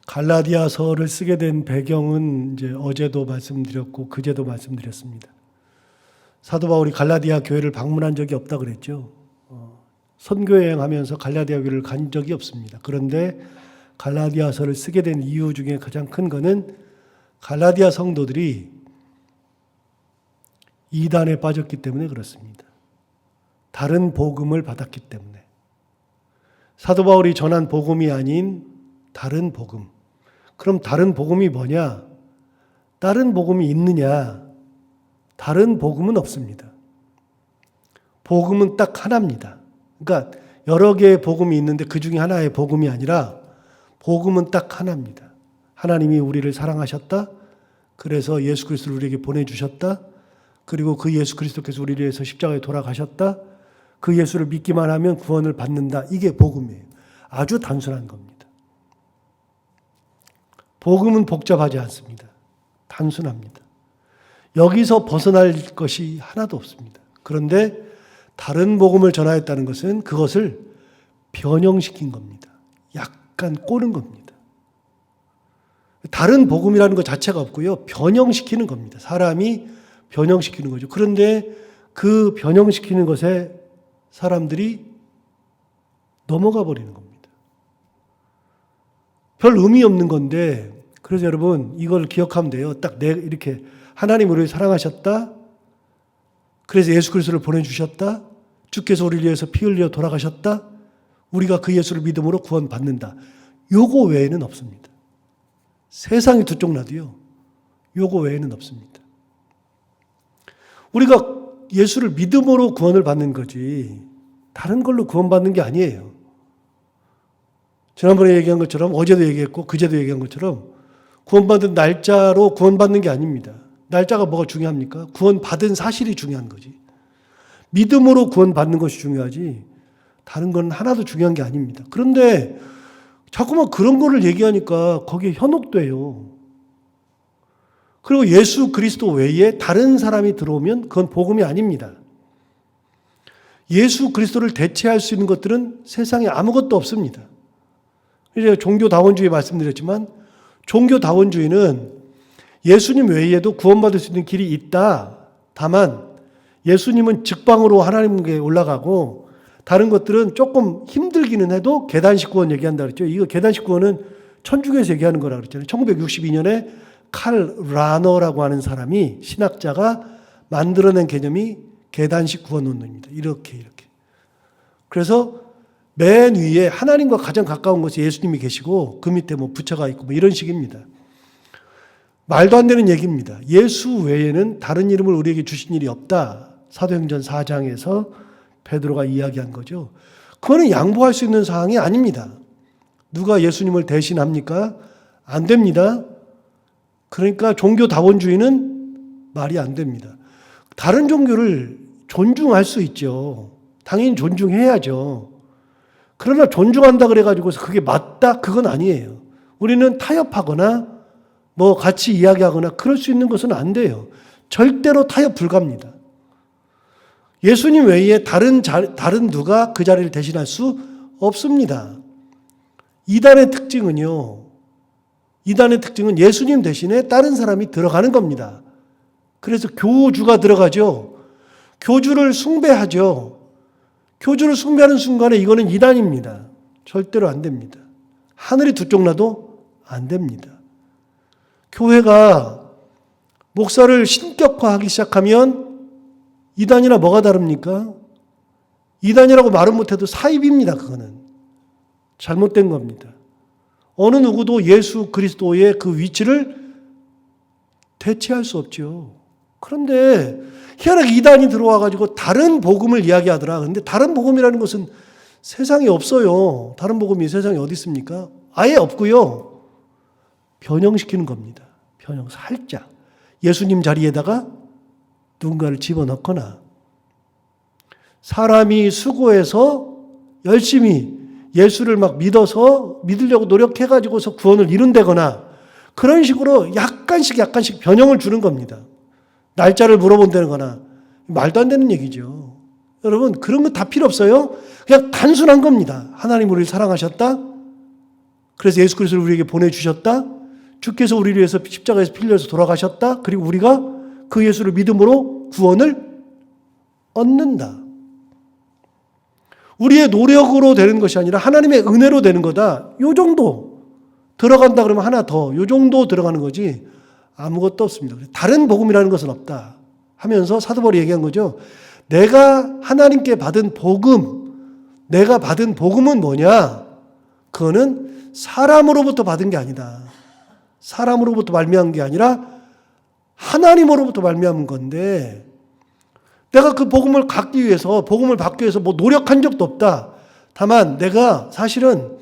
갈라디아서를 쓰게 된 배경은 이제 어제도 말씀드렸고 그제도 말씀드렸습니다. 사도 바울이 갈라디아 교회를 방문한 적이 없다 그랬죠. 선교 여행하면서 갈라디아 교회를 간 적이 없습니다. 그런데 갈라디아서를 쓰게 된 이유 중에 가장 큰 거는 갈라디아 성도들이 이단에 빠졌기 때문에 그렇습니다. 다른 복음을 받았기 때문에. 사도 바울이 전한 복음이 아닌 다른 복음. 그럼 다른 복음이 뭐냐? 다른 복음이 있느냐? 다른 복음은 없습니다. 복음은 딱 하나입니다. 그러니까 여러 개의 복음이 있는데 그 중에 하나의 복음이 아니라 복음은 딱 하나입니다. 하나님이 우리를 사랑하셨다. 그래서 예수 그리스도를 우리에게 보내주셨다. 그리고 그 예수 그리스도께서 우리를 위해서 십자가에 돌아가셨다. 그 예수를 믿기만 하면 구원을 받는다. 이게 복음이에요. 아주 단순한 겁니다. 복음은 복잡하지 않습니다. 단순합니다. 여기서 벗어날 것이 하나도 없습니다. 그런데 다른 복음을 전하였다는 것은 그것을 변형시킨 겁니다. 약간 꼬는 겁니다. 다른 복음이라는 것 자체가 없고요. 변형시키는 겁니다. 사람이 변형시키는 거죠. 그런데 그 변형시키는 것에 사람들이 넘어가 버리는 겁니다. 별 의미 없는 건데, 그래서 여러분 이걸 기억하면 돼요. 딱 이렇게 하나님 우리를 사랑하셨다. 그래서 예수 그리스도를 보내주셨다. 주께서 우리를 위해서 피 흘려 돌아가셨다. 우리가 그 예수를 믿음으로 구원받는다. 요거 외에는 없습니다. 세상이 두 쪽 나도요. 요거 외에는 없습니다. 우리가 예수를 믿음으로 구원을 받는 거지 다른 걸로 구원받는 게 아니에요. 지난번에 얘기한 것처럼 어제도 얘기했고 그제도 얘기한 것처럼 구원받은 날짜로 구원받는 게 아닙니다. 날짜가 뭐가 중요합니까? 구원받은 사실이 중요한 거지. 믿음으로 구원받는 것이 중요하지 다른 건 하나도 중요한 게 아닙니다. 그런데 자꾸만 그런 거를 얘기하니까 거기에 현혹돼요. 그리고 예수 그리스도 외에 다른 사람이 들어오면 그건 복음이 아닙니다. 예수 그리스도를 대체할 수 있는 것들은 세상에 아무것도 없습니다. 이제 종교다원주의 말씀드렸지만 종교다원주의는 예수님 외에도 구원받을 수 있는 길이 있다. 다만 예수님은 직방으로 하나님께 올라가고 다른 것들은 조금 힘들기는 해도 계단식 구원 얘기한다 그랬죠. 이거 계단식 구원은 천주교에서 얘기하는 거라고 그랬잖아요. 1962년에 칼 라너라고 하는 사람이 신학자가 만들어낸 개념이 계단식 구원론입니다. 이렇게. 그래서 맨 위에 하나님과 가장 가까운 곳에 예수님이 계시고 그 밑에 뭐 부처가 있고 뭐 이런 식입니다. 말도 안 되는 얘기입니다. 예수 외에는 다른 이름을 우리에게 주신 일이 없다. 사도행전 4장에서 베드로가 이야기한 거죠. 그거는 양보할 수 있는 사항이 아닙니다. 누가 예수님을 대신합니까? 안 됩니다. 그러니까 종교다원주의는 말이 안 됩니다. 다른 종교를 존중할 수 있죠. 당연히 존중해야죠. 그러나 존중한다 그래가지고 그게 맞다? 그건 아니에요. 우리는 타협하거나 뭐 같이 이야기하거나 그럴 수 있는 것은 안 돼요. 절대로 타협 불가합니다. 예수님 외에 다른 누가 그 자리를 대신할 수 없습니다. 이단의 특징은 예수님 대신에 다른 사람이 들어가는 겁니다. 그래서 교주가 들어가죠. 교주를 숭배하죠. 교주를 숭배하는 순간에 이거는 이단입니다. 절대로 안 됩니다. 하늘이 두 쪽 나도 안 됩니다. 교회가 목사를 신격화하기 시작하면 이단이나 뭐가 다릅니까? 이단이라고 말은 못해도 사입입니다. 그거는 잘못된 겁니다. 어느 누구도 예수 그리스도의 그 위치를 대체할 수 없죠. 그런데 희한하게 이단이 들어와가지고 다른 복음을 이야기하더라. 그런데 다른 복음이라는 것은 세상에 없어요. 다른 복음이 세상에 어디 있습니까? 아예 없고요. 변형시키는 겁니다. 변형 살짝. 예수님 자리에다가 누군가를 집어넣거나 사람이 수고해서 열심히 예수를 막 믿으려고 노력해가지고서 구원을 이룬다거나 그런 식으로 약간씩 변형을 주는 겁니다. 날짜를 물어본다는 거나 말도 안 되는 얘기죠. 여러분 그런 거 다 필요 없어요. 그냥 단순한 겁니다. 하나님 우리를 사랑하셨다. 그래서 예수 그리스도를 우리에게 보내주셨다. 주께서 우리를 위해서 십자가에서 피 흘려서 돌아가셨다. 그리고 우리가 그 예수를 믿음으로 구원을 얻는다. 우리의 노력으로 되는 것이 아니라 하나님의 은혜로 되는 거다. 요 정도 들어간다 그러면 하나 더, 요 정도 들어가는 거지 아무것도 없습니다. 다른 복음이라는 것은 없다 하면서 사도 바울이 얘기한 거죠. 내가 하나님께 받은 복음, 내가 받은 복음은 뭐냐? 그거는 사람으로부터 받은 게 아니다. 사람으로부터 말미암은 게 아니라 하나님으로부터 말미암은 건데, 내가 그 복음을 갖기 위해서, 복음을 받기 위해서 뭐 노력한 적도 없다. 다만 내가 사실은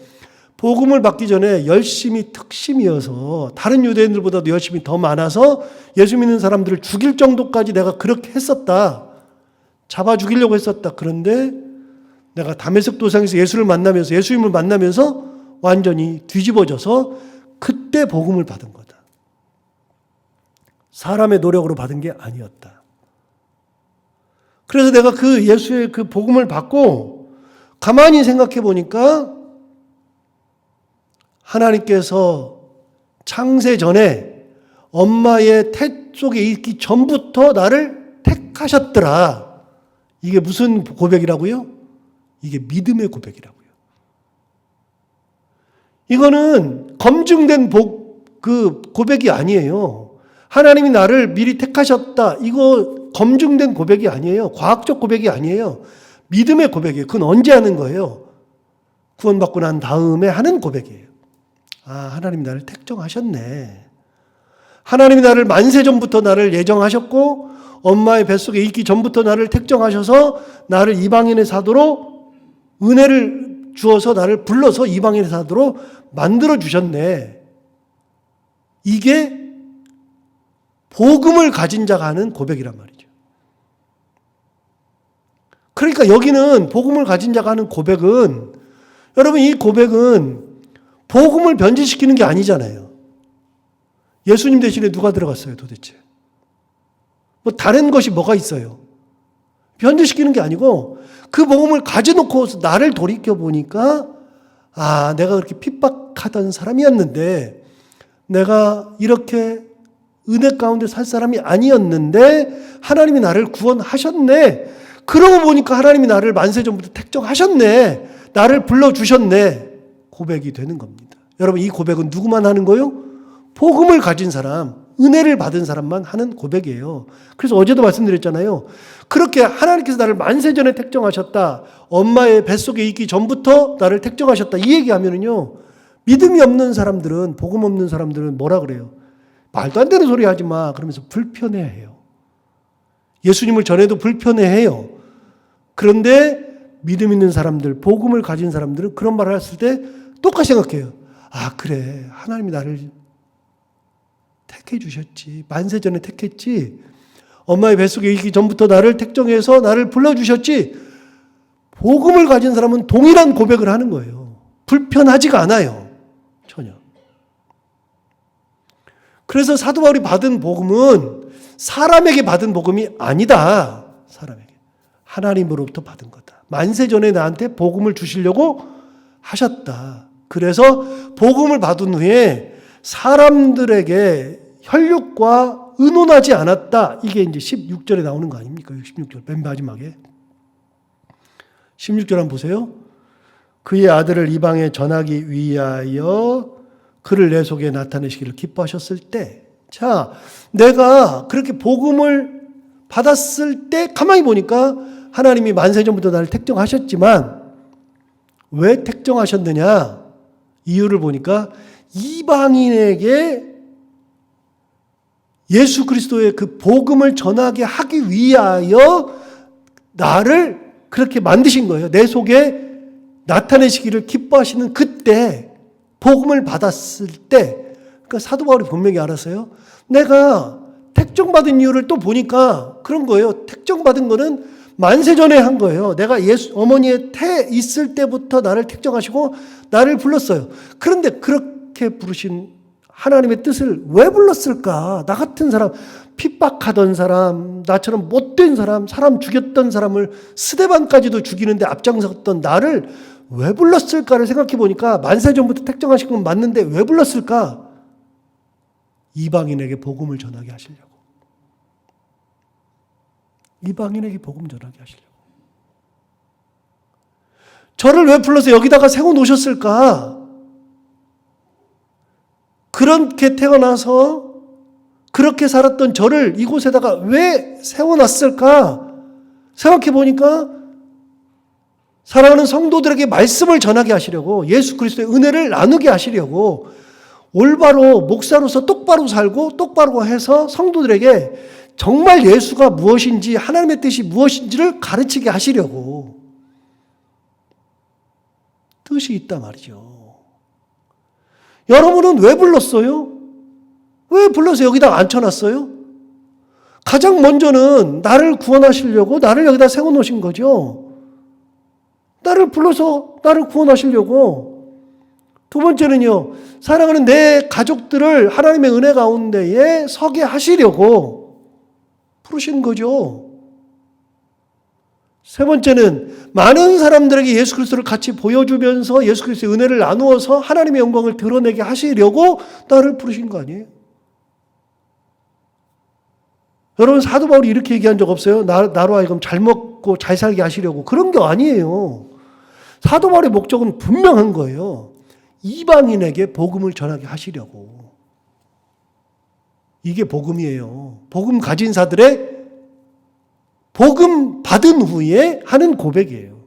복음을 받기 전에 열심히 특심이어서 다른 유대인들보다도 열심히 더 많아서 예수 믿는 사람들을 죽일 정도까지 내가 그렇게 했었다. 잡아 죽이려고 했었다. 그런데 내가 다메섹 도상에서 예수를 만나면서, 예수님을 만나면서 완전히 뒤집어져서 그때 복음을 받은 거다. 사람의 노력으로 받은 게 아니었다. 그래서 내가 그 예수의 그 복음을 받고 가만히 생각해 보니까 하나님께서 창세 전에 엄마의 태 속에 있기 전부터 나를 택하셨더라. 이게 무슨 고백이라고요? 이게 믿음의 고백이라고요. 이거는 검증된 그 고백이 아니에요. 하나님이 나를 미리 택하셨다. 이거 검증된 고백이 아니에요. 과학적 고백이 아니에요. 믿음의 고백이에요. 그건 언제 하는 거예요? 구원받고 난 다음에 하는 고백이에요. 아, 하나님이 나를 택정하셨네. 하나님이 나를 만세전부터 나를 예정하셨고 엄마의 뱃속에 있기 전부터 나를 택정하셔서 나를 이방인의 사도로 은혜를 주어서 나를 불러서 이방인의 사도로 만들어 주셨네. 이게 복음을 가진 자가 하는 고백이란 말이죠. 그러니까 여기는 복음을 가진 자가 하는 고백은, 여러분 이 고백은 복음을 변질시키는 게 아니잖아요. 예수님 대신에 누가 들어갔어요 도대체? 뭐 다른 것이 뭐가 있어요? 변질시키는 게 아니고 그 복음을 가져놓고 나를 돌이켜보니까 아, 내가 그렇게 핍박하던 사람이었는데, 내가 이렇게 은혜 가운데 살 사람이 아니었는데 하나님이 나를 구원하셨네. 그러고 보니까 하나님이 나를 만세전부터 택정하셨네. 나를 불러주셨네. 고백이 되는 겁니다. 여러분 이 고백은 누구만 하는 거요? 복음을 가진 사람, 은혜를 받은 사람만 하는 고백이에요. 그래서 어제도 말씀드렸잖아요. 그렇게 하나님께서 나를 만세전에 택정하셨다. 엄마의 뱃속에 있기 전부터 나를 택정하셨다. 이 얘기하면은요, 믿음이 없는 사람들은, 복음 없는 사람들은 뭐라 그래요? 말도 안 되는 소리 하지 마. 그러면서 불편해해요. 예수님을 전해도 불편해해요. 그런데 믿음 있는 사람들, 복음을 가진 사람들은 그런 말을 했을 때 똑같이 생각해요. 아, 그래. 하나님이 나를 택해 주셨지. 만세전에 택했지. 엄마의 뱃속에 있기 전부터 나를 택정해서 나를 불러주셨지. 복음을 가진 사람은 동일한 고백을 하는 거예요. 불편하지가 않아요. 전혀. 그래서 사도 바울이 받은 복음은 사람에게 받은 복음이 아니다. 사람에게. 하나님으로부터 받은 거다. 만세전에 나한테 복음을 주시려고 하셨다. 그래서 복음을 받은 후에 사람들에게 혈육과 의논하지 않았다. 이게 이제 16절에 나오는 거 아닙니까? 16절 맨 마지막에. 16절 한번 보세요. 그의 아들을 이방에 전하기 위하여 그를 내 속에 나타내시기를 기뻐하셨을 때, 자, 내가 그렇게 복음을 받았을 때 가만히 보니까 하나님이 만세전부터 나를 택정하셨지만 왜 택정하셨느냐? 이유를 보니까 이방인에게 예수 그리스도의 그 복음을 전하게 하기 위하여 나를 그렇게 만드신 거예요. 내 속에 나타내시기를 기뻐하시는 그때, 복음을 받았을 때, 그러니까 사도 바울이 분명히 알았어요. 내가 택정받은 이유를 또 보니까 그런 거예요. 택정받은 거는 만세전에 한 거예요. 내가 어머니의 태 있을 때부터 나를 택정하시고 나를 불렀어요. 그런데 그렇게 부르신 하나님의 뜻을 왜 불렀을까? 나 같은 사람, 핍박하던 사람, 나처럼 못된 사람, 사람 죽였던 사람을 스데반까지도 죽이는데 앞장섰던 나를 왜 불렀을까를 생각해 보니까 만세전부터 택정하신 건 맞는데 왜 불렀을까? 이방인에게 복음을 전하게 하시려고. 이방인에게 복음 전하게 하시려고. 저를 왜 불러서 여기다가 세워놓으셨을까? 그렇게 태어나서 그렇게 살았던 저를 이곳에다가 왜 세워놨을까? 생각해 보니까 사랑하는 성도들에게 말씀을 전하게 하시려고, 예수 그리스도의 은혜를 나누게 하시려고, 올바로 목사로서 똑바로 살고 똑바로 해서 성도들에게 정말 예수가 무엇인지, 하나님의 뜻이 무엇인지를 가르치게 하시려고 뜻이 있단 말이죠. 여러분은 왜 불렀어요? 왜 불러서 여기다 앉혀놨어요? 가장 먼저는 나를 구원하시려고 나를 여기다 세워놓으신 거죠. 나를 불러서 나를 구원하시려고. 두 번째는요, 사랑하는 내 가족들을 하나님의 은혜 가운데에 서게 하시려고 부르신 거죠. 세 번째는 많은 사람들에게 예수 그리스도를 같이 보여주면서 예수 그리스도의 은혜를 나누어서 하나님의 영광을 드러내게 하시려고 나를 부르신 거 아니에요? 여러분, 사도 바울이 이렇게 얘기한 적 없어요? 나로 하여금 잘 먹고 잘 살게 하시려고. 그런 게 아니에요. 사도 바울의 목적은 분명한 거예요. 이방인에게 복음을 전하게 하시려고. 이게 복음이에요. 복음 가진 자들의 복음 받은 후에 하는 고백이에요.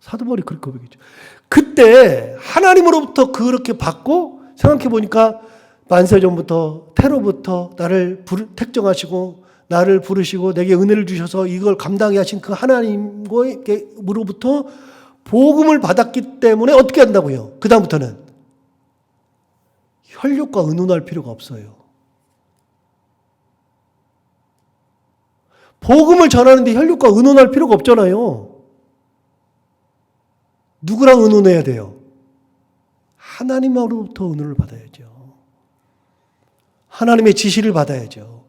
사도 바울이 그렇게 고백했죠. 그때 하나님으로부터 그렇게 받고, 생각해 보니까 만세전부터 테로부터 나를 택정하시고 나를 부르시고 내게 은혜를 주셔서 이걸 감당해 하신 그 하나님으로부터 복음을 받았기 때문에 어떻게 한다고요? 그 다음부터는 혈육과 의논할 필요가 없어요. 복음을 전하는데 혈육과 의논할 필요가 없잖아요. 누구랑 의논해야 돼요? 하나님으로부터 은혜를 받아야죠. 하나님의 지시를 받아야죠.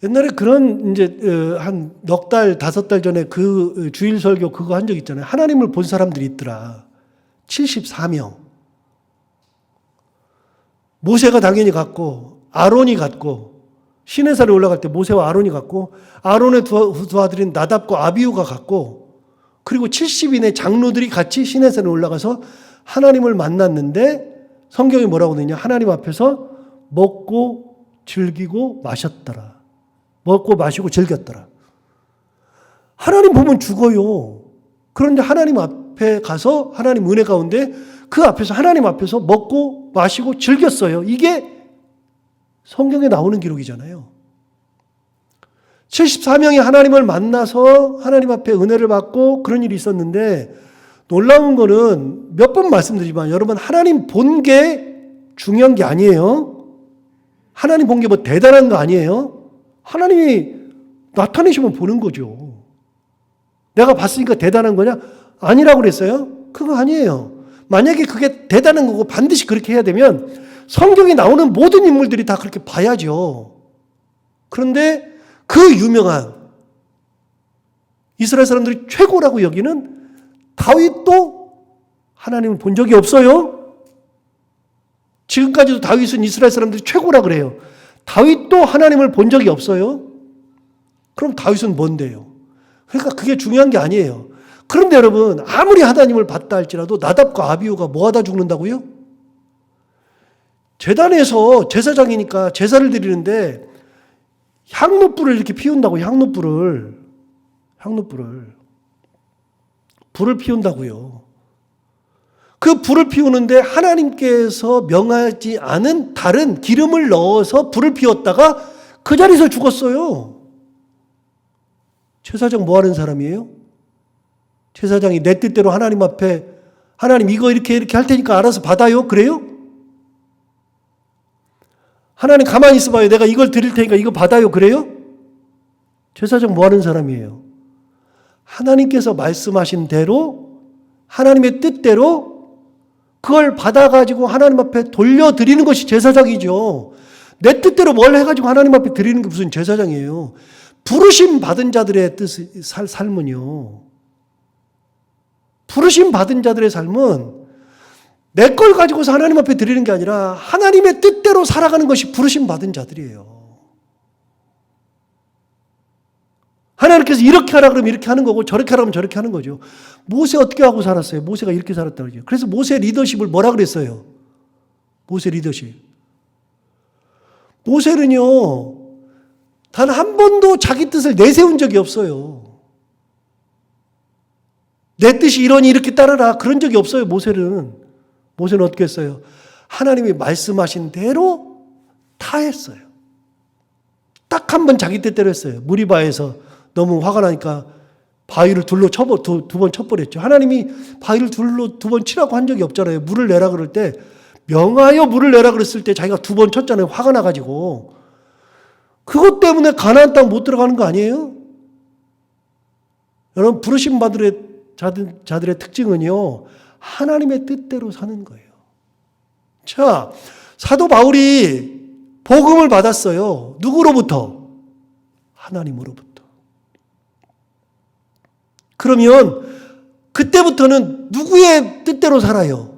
옛날에 그런 이제 한 넉 달, 5달 전에 그 주일 설교 그거 한 적 있잖아요. 하나님을 본 사람들이 있더라. 74명. 모세가 당연히 갔고, 아론이 갔고, 시내산에 올라갈 때 모세와 아론이 갔고, 아론의 두 아들인 나답과 아비후가 갔고, 그리고 70인의 장로들이 같이 시내산에 올라가서 하나님을 만났는데, 성경이 뭐라고 되냐? 하나님 앞에서 먹고 즐기고 마셨더라. 먹고 마시고 즐겼더라. 하나님 보면 죽어요. 그런데 하나님 앞에 가서 하나님 은혜 가운데 그 앞에서 하나님 앞에서 먹고 마시고 즐겼어요. 이게 성경에 나오는 기록이잖아요. 74명이 하나님을 만나서 하나님 앞에 은혜를 받고 그런 일이 있었는데, 놀라운 거는 몇 번 말씀드리지만 여러분, 하나님 본 게 중요한 게 아니에요. 하나님 본 게 뭐 대단한 거 아니에요. 하나님이 나타내시면 보는 거죠. 내가 봤으니까 대단한 거냐? 아니라고 그랬어요? 그거 아니에요. 만약에 그게 대단한 거고 반드시 그렇게 해야 되면 성경에 나오는 모든 인물들이 다 그렇게 봐야죠. 그런데 그 유명한 이스라엘 사람들이 최고라고 여기는 다윗도 하나님을 본 적이 없어요. 지금까지도 다윗은 이스라엘 사람들이 최고라 그래요. 다윗도 하나님을 본 적이 없어요. 그럼 다윗은 뭔데요? 그러니까 그게 중요한 게 아니에요. 그런데 여러분, 아무리 하나님을 봤다 할지라도 나답과 아비후가 뭐 하다 죽는다고요? 제단에서 제사장이니까 제사를 드리는데 향로불을 이렇게 피운다고. 불을 피운다고요. 그 불을 피우는데 하나님께서 명하지 않은 다른 기름을 넣어서 불을 피웠다가 그 자리에서 죽었어요. 제사장 뭐 하는 사람이에요? 제사장이 내 뜻대로 하나님 앞에 하나님 이거 이렇게 할 테니까 알아서 받아요? 그래요? 하나님 가만히 있어봐요. 내가 이걸 드릴 테니까 이거 받아요? 그래요? 제사장 뭐 하는 사람이에요? 하나님께서 말씀하신 대로 하나님의 뜻대로 그걸 받아가지고 하나님 앞에 돌려드리는 것이 제사장이죠. 내 뜻대로 뭘 해가지고 하나님 앞에 드리는 게 무슨 제사장이에요. 부르심 받은 자들의 삶은요. 부르심 받은 자들의 삶은 내 걸 가지고서 하나님 앞에 드리는 게 아니라 하나님의 뜻대로 살아가는 것이 부르심 받은 자들이에요. 하나님께서 이렇게 하라 그러면 이렇게 하는 거고 저렇게 하라 그러면 저렇게 하는 거죠. 모세 어떻게 하고 살았어요? 모세가 이렇게 살았다고 그러죠. 그래서 모세 리더십을 뭐라 그랬어요? 모세 리더십. 모세는요, 단 한 번도 자기 뜻을 내세운 적이 없어요. 내 뜻이 이러니 이렇게 따르라. 그런 적이 없어요, 모세는. 모세는 어떻게 했어요? 하나님이 말씀하신 대로 다 했어요. 딱 한 번 자기 뜻대로 했어요. 무리바에서 너무 화가 나니까 바위를 둘로 두 번 쳐버렸죠. 하나님이 바위를 둘로 두 번 치라고 한 적이 없잖아요. 물을 내라 그럴 때, 명하여 물을 내라 그랬을 때 자기가 두 번 쳤잖아요. 화가 나가지고. 그것 때문에 가나안 땅 못 들어가는 거 아니에요? 여러분, 부르심 받은 자들의 특징은요, 하나님의 뜻대로 사는 거예요. 자, 사도 바울이 복음을 받았어요. 누구로부터? 하나님으로부터. 그러면 그때부터는 누구의 뜻대로 살아요?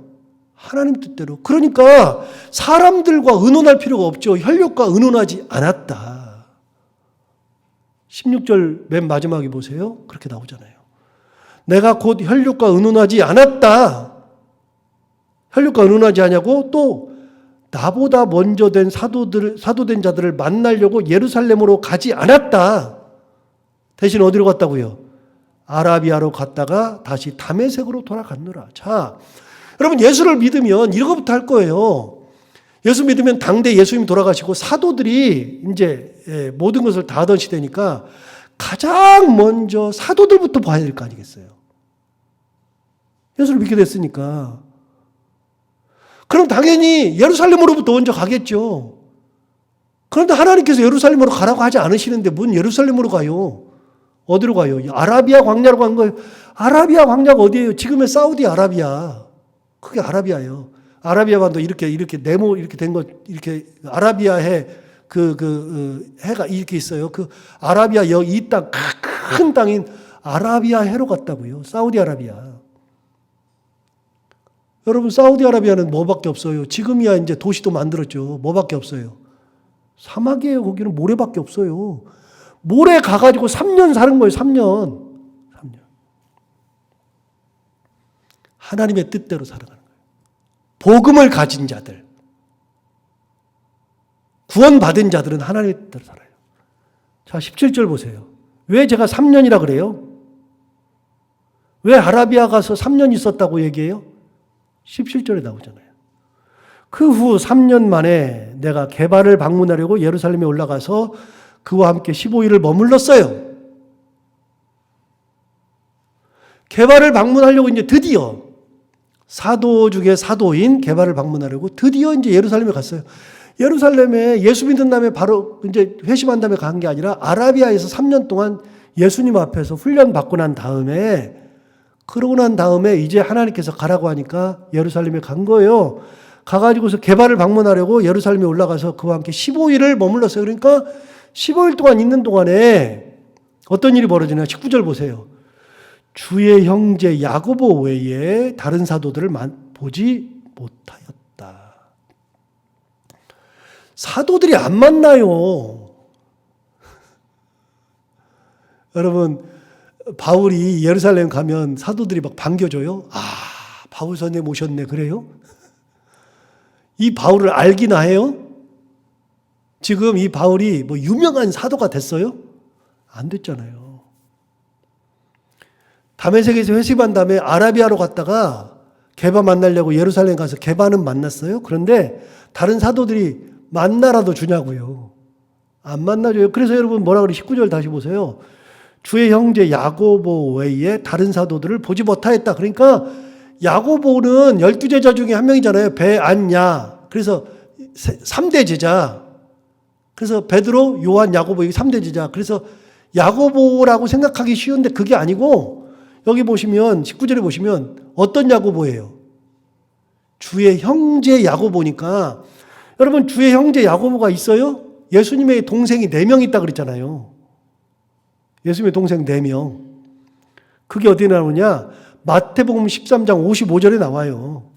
하나님 뜻대로. 그러니까 사람들과 의논할 필요가 없죠. 혈육과 의논하지 않았다. 16절 맨 마지막에 보세요. 그렇게 나오잖아요. 내가 곧 혈육과 의논하지 않았다. 혈육과 의논하지 않냐고 또 나보다 먼저 된 사도된 자들을 만나려고 예루살렘으로 가지 않았다. 대신 어디로 갔다고요? 아라비아로 갔다가 다시 다메섹으로 돌아갔노라. 자, 여러분 예수를 믿으면 이것부터 할 거예요. 예수 믿으면 당대 예수님이 돌아가시고 사도들이 이제 모든 것을 다 하던 시대니까 가장 먼저 사도들부터 봐야 될 거 아니겠어요. 예수를 믿게 됐으니까. 그럼 당연히 예루살렘으로부터 먼저 가겠죠. 그런데 하나님께서 예루살렘으로 가라고 하지 않으시는데 뭔 예루살렘으로 가요? 어디로 가요? 아라비아 광야로 간 거예요. 아라비아 광야가 어디예요? 지금의 사우디아라비아. 그게 아라비아예요. 아라비아 반도 이렇게 네모 이렇게 된 거 이렇게 아라비아해 해가 이렇게 있어요. 그 아라비아 이 땅 큰 땅인 아라비아 해로 갔다고요. 사우디아라비아. 여러분 사우디아라비아는 뭐밖에 없어요. 지금이야 이제 도시도 만들었죠. 뭐밖에 없어요. 사막이에요. 거기는 모래밖에 없어요. 모래 가가지고 3년 사는 거예요. 3년. 하나님의 뜻대로 살아가는 거예요. 복음을 가진 자들, 구원받은 자들은 하나님의 뜻대로 살아요. 자, 17절 보세요. 왜 제가 3년이라 그래요? 왜 아라비아 가서 3년 있었다고 얘기해요? 17절에 나오잖아요. 그 후 3년 만에 내가 게바를 방문하려고 예루살렘에 올라가서 그와 함께 15일을 머물렀어요. 게바를 방문하려고 이제 드디어 사도 중에 사도인 게바를 방문하려고 드디어 이제 예루살렘에 갔어요. 예루살렘에 예수 믿은 다음에 바로 이제 회심한 다음에 간 게 아니라 아라비아에서 3년 동안 예수님 앞에서 훈련 받고 난 다음에 그러고 난 다음에 이제 하나님께서 가라고 하니까 예루살렘에 간 거예요. 가가지고서 게바를 방문하려고 예루살렘에 올라가서 그와 함께 15일을 머물렀어요. 그러니까 15일 동안 있는 동안에 어떤 일이 벌어지나 19절 보세요. 주의 형제 야고보 외에 다른 사도들을 보지 못하였다. 사도들이 안 만나요. 여러분 바울이 예루살렘 가면 사도들이 막 반겨줘요. 아, 바울 선생님 오셨네. 그래요? 이 바울을 알기나 해요? 지금 이 바울이 뭐 유명한 사도가 됐어요? 안 됐잖아요. 다메섹에서 회심한 다음에 아라비아로 갔다가 게바 만나려고 예루살렘 가서 게바는 만났어요. 그런데 다른 사도들이 만나라도 주냐고요. 안 만나줘요. 그래서 여러분 뭐라 그래? 19절 다시 보세요. 주의 형제 야고보 외에 다른 사도들을 보지 못하였다. 그러니까 야고보는 12제자 중에 한 명이잖아요. 베안야. 그래서 3대 제자. 그래서 베드로, 요한, 야고보 이게 3대 제자. 그래서 야고보라고 생각하기 쉬운데 그게 아니고 여기 보시면 19절에 보시면 어떤 야고보예요? 주의 형제 야고보니까 여러분 주의 형제 야고보가 있어요? 예수님의 동생이 4명 있다 그랬잖아요. 예수님의 동생 4명. 그게 어디에 나오냐? 마태복음 13장 55절에 나와요.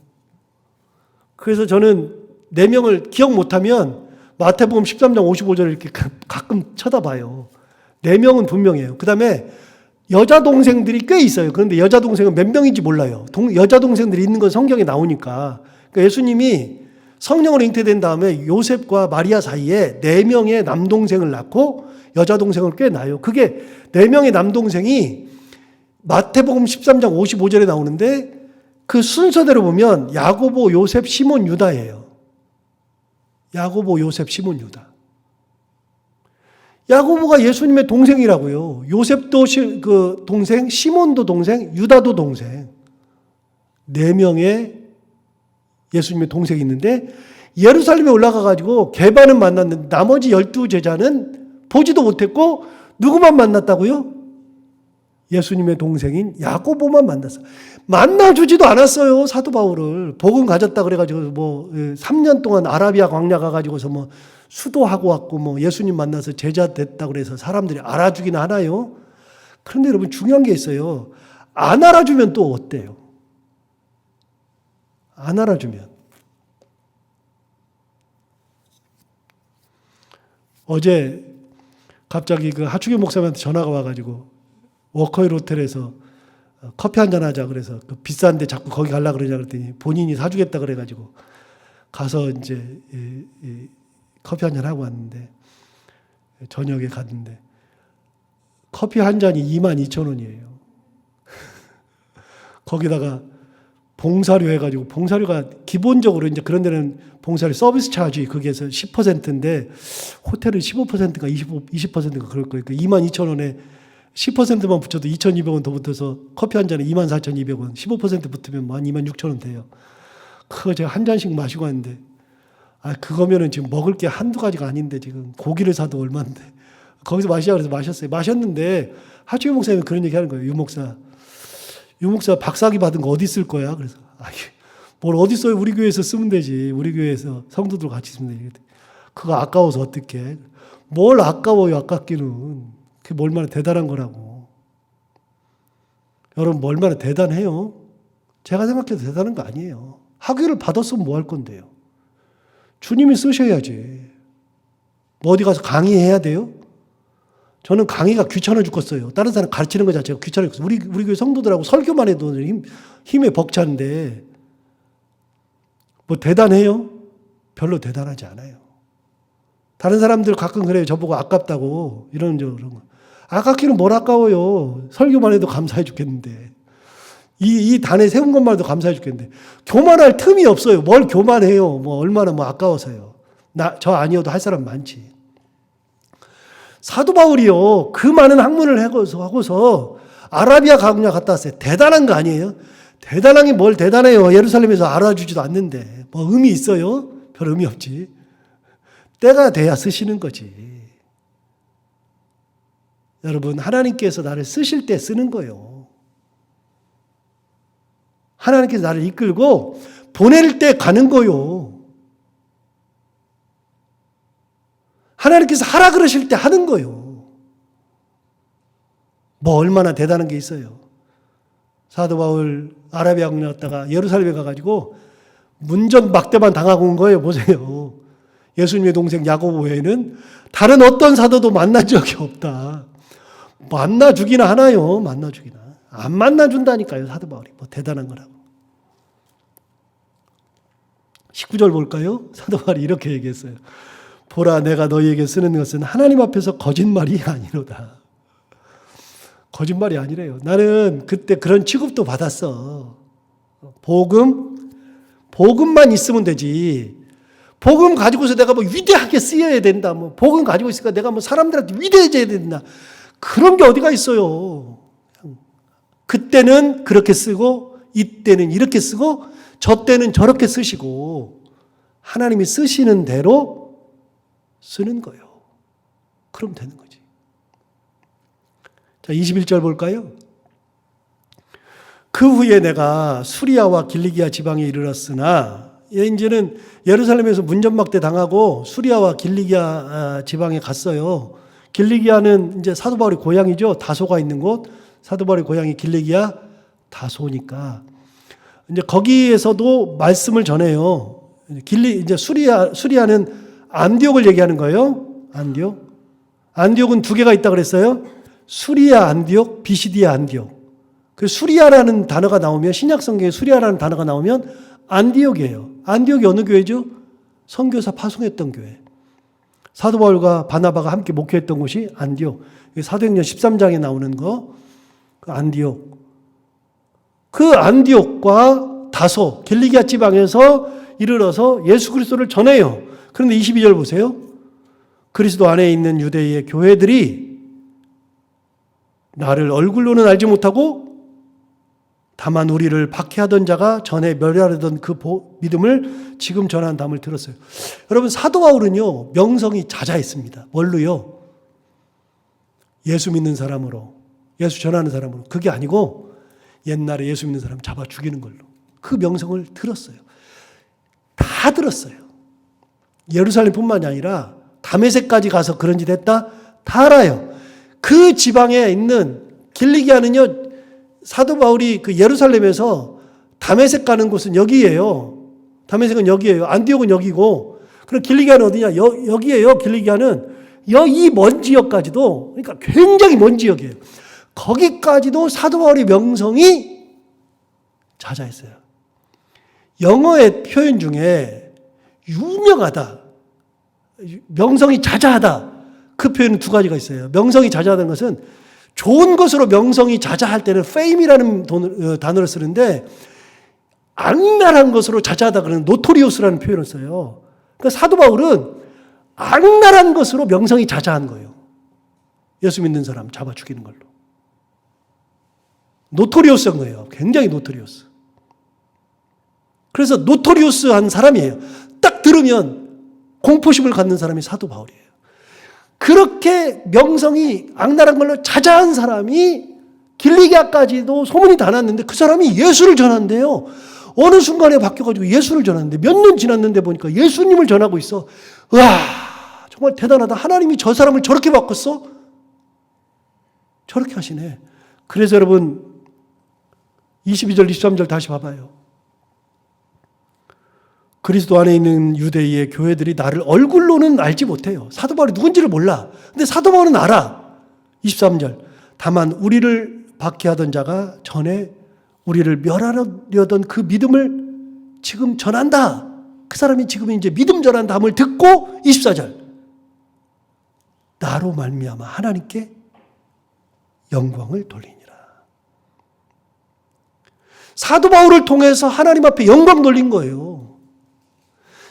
그래서 저는 4명을 기억 못하면 마태복음 13장 55절을 이렇게 가끔 쳐다봐요. 4명은 분명해요. 그 다음에 여자 동생들이 꽤 있어요. 그런데 여자 동생은 몇 명인지 몰라요. 여자 동생들이 있는 건 성경에 나오니까. 그러니까 예수님이 성령으로 잉태된 다음에 요셉과 마리아 사이에 4명의 남동생을 낳고 여자 동생을 꽤 낳아요. 그게 4명의 남동생이 마태복음 13장 55절에 나오는데 그 순서대로 보면 야고보, 요셉, 시몬, 유다예요. 야고보, 요셉, 시몬, 유다. 야고보가 예수님의 동생이라고요. 요셉도 그 동생, 시몬도 동생, 유다도 동생. 4명의 예수님의 동생이 있는데 예루살렘에 올라가가지고 게바는 만났는데 나머지 12제자는 보지도 못했고 누구만 만났다고요? 예수님의 동생인 야고보만 만났어요. 만나주지도 않았어요. 사도 바울을. 복음 가졌다 그래가지고 3년 동안 아라비아 광야 가가지고서 수도하고 왔고 예수님 만나서 제자 됐다 그래서 사람들이 알아주긴 하나요? 그런데 여러분 중요한 게 있어요. 안 알아주면 또 어때요? 안 알아주면. 어제 갑자기 그 하충현 목사님한테 전화가 와가지고 워커힐 호텔에서 커피 한잔 하자 그래서 그 비싼데 자꾸 거기 가려고 그러냐 그랬더니 본인이 사주겠다 그래가지고 가서 이제 커피 한잔 하고 왔는데 저녁에 갔는데 커피 한 잔이 22,000원이에요. 거기다가 봉사료 해가지고 봉사료가 기본적으로 이제 그런 데는 봉사료 서비스 차지 거기에서 10%인데 호텔은 15%가 20%가 그럴 거예요. 22,000원에 10%만 붙여도 2,200원 더 붙어서 커피 한 잔에 24,200원, 15% 붙으면 26,000원 돼요. 그거 제가 한 잔씩 마시고 왔는데, 그거면은 지금 먹을 게 한두 가지가 아닌데 지금 고기를 사도 얼마인데. 거기서 마시자 그래서 마셨어요. 마셨는데 하충현 목사님이 그런 얘기 하는 거예요. 유 목사 박사학위 받은 거 어디 쓸 거야? 그래서, 뭘 어디 써요? 우리 교회에서 쓰면 되지. 우리 교회에서 성도들 같이 쓰면 되지. 그거 아까워서 어떡해? 뭘 아까워요, 아깝기는. 그게 얼마나 대단한 거라고. 여러분, 얼마나 대단해요? 제가 생각해도 대단한 거 아니에요. 학위를 받았으면 뭐 할 건데요? 주님이 쓰셔야지. 어디 가서 강의해야 돼요? 저는 강의가 귀찮아 죽겠어요. 다른 사람 가르치는 거 자체가 귀찮아 죽겠어요. 우리 교회 성도들하고 설교만 해도 힘에 벅찬데, 대단해요? 별로 대단하지 않아요. 다른 사람들 가끔 그래요. 저보고 아깝다고. 이런 거. 아깝기는 뭘 아까워요. 설교만 해도 감사해 죽겠는데. 이 단에 세운 것만 해도 감사해 죽겠는데. 교만할 틈이 없어요. 뭘 교만해요. 얼마나 아까워서요. 저 아니어도 할 사람 많지. 사도 바울이요. 그 많은 학문을 하고서 아라비아 광야 갔다 왔어요. 대단한 거 아니에요? 대단한 게 뭘 대단해요. 예루살렘에서 알아주지도 않는데. 의미 있어요? 별 의미 없지. 때가 돼야 쓰시는 거지. 여러분, 하나님께서 나를 쓰실 때 쓰는 거예요. 하나님께서 나를 이끌고 보낼 때 가는 거요. 하나님께서 하라 그러실 때 하는 거요. 얼마나 대단한 게 있어요. 사도 바울 아라비아 광야 갔다가 예루살렘에 가가지고 문전박대만 당하고 온 거예요. 보세요. 예수님의 동생 야고보 외에는 다른 어떤 사도도 만난 적이 없다. 만나주기나 하나요? 만나주기나. 안 만나준다니까요. 사도 바울이. 대단한 거라고. 19절 볼까요? 사도 바울이 이렇게 얘기했어요. 보라, 내가 너희에게 쓰는 것은 하나님 앞에서 거짓말이 아니로다. 거짓말이 아니래요. 나는 그때 그런 취급도 받았어. 복음만 있으면 되지. 복음 가지고서 내가 위대하게 쓰여야 된다. 복음 가지고 있으니까 내가 사람들한테 위대해져야 된다. 그런 게 어디가 있어요. 그때는 그렇게 쓰고, 이때는 이렇게 쓰고, 저 때는 저렇게 쓰시고, 하나님이 쓰시는 대로 쓰는 거예요. 그럼 되는 거지. 자, 21절 볼까요? 그 후에 내가 수리아와 길리기아 지방에 이르렀으나, 이제는 예루살렘에서 문전박대 당하고 수리아와 길리기아 지방에 갔어요. 길리기아는 이제 사도 바울의 고향이죠. 다소가 있는 곳. 사도 바울의 고향이 길리기아 다소니까 이제 거기에서도 말씀을 전해요. 이제 수리아는 안디옥을 얘기하는 거예요. 안디옥은 두 개가 있다 그랬어요. 수리아 안디옥, 비시디아 안디옥. 그 수리아라는 단어가 나오면 신약 성경에 수리아라는 단어가 나오면 안디옥이에요. 안디옥이 어느 교회죠? 선교사 파송했던 교회. 사도 바울과 바나바가 함께 목회했던 곳이 안디옥. 사도행전 13장에 나오는 거, 그 안디옥. 그 안디옥과 다소, 길리기아 지방에서 이르러서 예수 그리스도를 전해요. 그런데 22절 보세요. 그리스도 안에 있는 유대의 교회들이 나를 얼굴로는 알지 못하고 다만 우리를 박해하던 자가 전에 멸하려던 그 믿음을 지금 전한다음을 들었어요. 여러분, 사도 바울은요, 명성이 자자했습니다. 뭘로요? 예수 믿는 사람으로, 예수 전하는 사람으로. 그게 아니고 옛날에 예수 믿는 사람 잡아 죽이는 걸로. 그 명성을 들었어요. 다 들었어요. 예루살렘뿐만이 아니라 다메섹까지 가서 그런 짓 했다? 다 알아요. 그 지방에 있는 길리기아는요, 사도 바울이 그 예루살렘에서 다메섹 가는 곳은 여기예요. 다메섹은 여기예요. 안디옥은 여기고. 그럼 길리기아는 어디냐? 여기예요. 길리기아는 이 먼 지역까지도, 그러니까 굉장히 먼 지역이에요. 거기까지도 사도 바울의 명성이 자자했어요. 영어의 표현 중에 유명하다, 명성이 자자하다, 그 표현은 두 가지가 있어요. 명성이 자자하다는 것은 좋은 것으로 명성이 자자할 때는 fame이라는 단어를 쓰는데, 악랄한 것으로 자자하다 그러는 노토리오스라는 표현을 써요. 그러니까 사도 바울은 악랄한 것으로 명성이 자자한 거예요. 예수 믿는 사람 잡아 죽이는 걸로. 노토리오스한 거예요. 굉장히 노토리오스. 그래서 노토리오스한 사람이에요. 딱 들으면 공포심을 갖는 사람이 사도 바울이에요. 그렇게 명성이 악랄한 걸로 자자한 사람이 길리기아까지도 소문이 다 났는데 그 사람이 예수를 전한대요. 어느 순간에 바뀌어가지고 예수를 전하는데 몇 년 지났는데 보니까 예수님을 전하고 있어. 와, 정말 대단하다. 하나님이 저 사람을 저렇게 바꿨어? 저렇게 하시네. 그래서 여러분 22절 23절 다시 봐봐요. 그리스도 안에 있는 유대의 교회들이 나를 얼굴로는 알지 못해요. 사도 바울이 누군지를 몰라. 근데 사도 바울은 알아. 23절. 다만 우리를 박해하던 자가 전에 우리를 멸하려던 그 믿음을 지금 전한다. 그 사람이 지금 이제 믿음 전한다함을 듣고 24절. 나로 말미암아 하나님께 영광을 돌리니라. 사도 바울을 통해서 하나님 앞에 영광 돌린 거예요.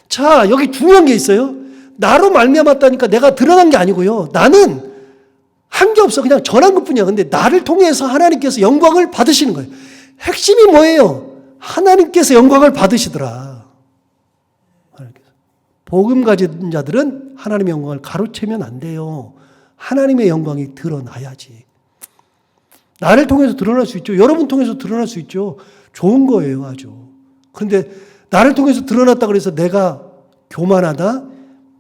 자, 여기 중요한 게 있어요. 나로 말미암았다니까 내가 드러난 게 아니고요. 나는 한 게 없어. 그냥 전한 것뿐이야. 근데 나를 통해서 하나님께서 영광을 받으시는 거예요. 핵심이 뭐예요? 하나님께서 영광을 받으시더라. 복음 가진 자들은 하나님의 영광을 가로채면 안 돼요. 하나님의 영광이 드러나야지. 나를 통해서 드러날 수 있죠. 여러분 통해서 드러날 수 있죠. 좋은 거예요, 아주. 그런데 나를 통해서 드러났다 그래서 내가 교만하다?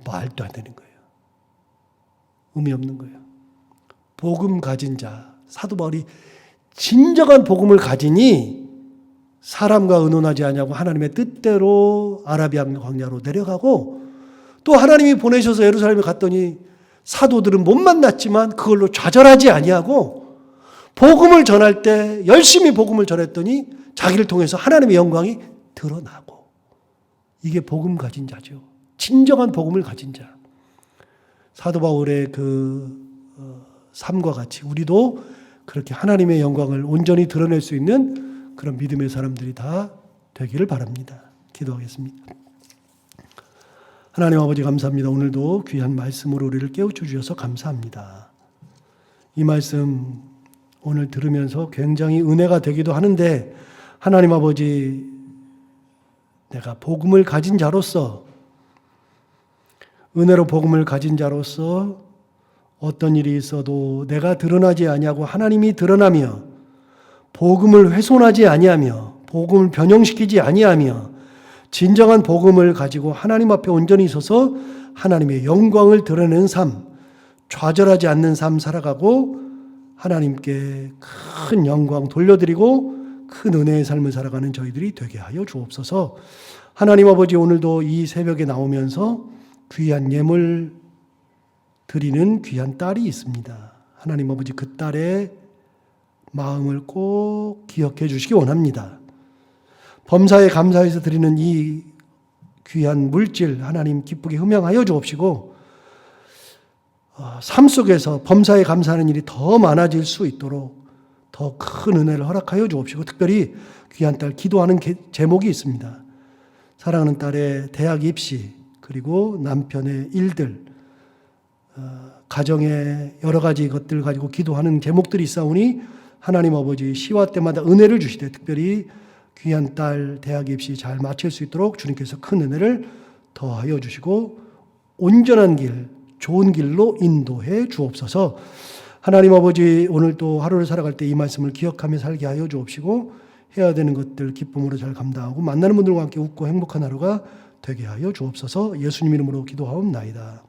말도 안 되는 거예요. 의미 없는 거예요. 복음 가진 자, 사도 바울이 진정한 복음을 가지니 사람과 의논하지 아니하고 하나님의 뜻대로 아라비아 광야로 내려가고, 또 하나님이 보내셔서 예루살렘에 갔더니 사도들은 못 만났지만 그걸로 좌절하지 아니하고 복음을 전할 때 열심히 복음을 전했더니 자기를 통해서 하나님의 영광이 드러나고, 이게 복음 가진 자죠. 진정한 복음을 가진 자. 사도 바울의 그 삶과 같이 우리도 그렇게 하나님의 영광을 온전히 드러낼 수 있는 그런 믿음의 사람들이 다 되기를 바랍니다. 기도하겠습니다. 하나님 아버지 감사합니다. 오늘도 귀한 말씀으로 우리를 깨우쳐 주셔서 감사합니다. 이 말씀 오늘 들으면서 굉장히 은혜가 되기도 하는데, 하나님 아버지, 내가 복음을 가진 자로서, 은혜로 복음을 가진 자로서 어떤 일이 있어도 내가 드러나지 아니하고 하나님이 드러나며, 복음을 훼손하지 아니하며 복음을 변형시키지 아니하며 진정한 복음을 가지고 하나님 앞에 온전히 서서 하나님의 영광을 드러내는 삶, 좌절하지 않는 삶 살아가고 하나님께 큰 영광 돌려드리고 큰 은혜의 삶을 살아가는 저희들이 되게 하여 주옵소서. 하나님 아버지, 오늘도 이 새벽에 나오면서 귀한 예물 드리는 귀한 딸이 있습니다. 하나님 아버지, 그 딸의 마음을 꼭 기억해 주시기 원합니다. 범사에 감사해서 드리는 이 귀한 물질 하나님 기쁘게 흠양하여 주옵시고, 삶 속에서 범사에 감사하는 일이 더 많아질 수 있도록 더 큰 은혜를 허락하여 주옵시고, 특별히 귀한 딸 기도하는 제목이 있습니다. 사랑하는 딸의 대학 입시, 그리고 남편의 일들, 가정의 여러 가지 것들 가지고 기도하는 제목들이 있사오니 하나님 아버지 시와 때마다 은혜를 주시되, 특별히 귀한 딸 대학 입시 잘 마칠 수 있도록 주님께서 큰 은혜를 더하여 주시고 온전한 길, 좋은 길로 인도해 주옵소서. 하나님 아버지, 오늘 또 하루를 살아갈 때 이 말씀을 기억하며 살게 하여 주옵시고, 해야 되는 것들 기쁨으로 잘 감당하고 만나는 분들과 함께 웃고 행복한 하루가 되게 하여 주옵소서. 예수님 이름으로 기도하옵나이다.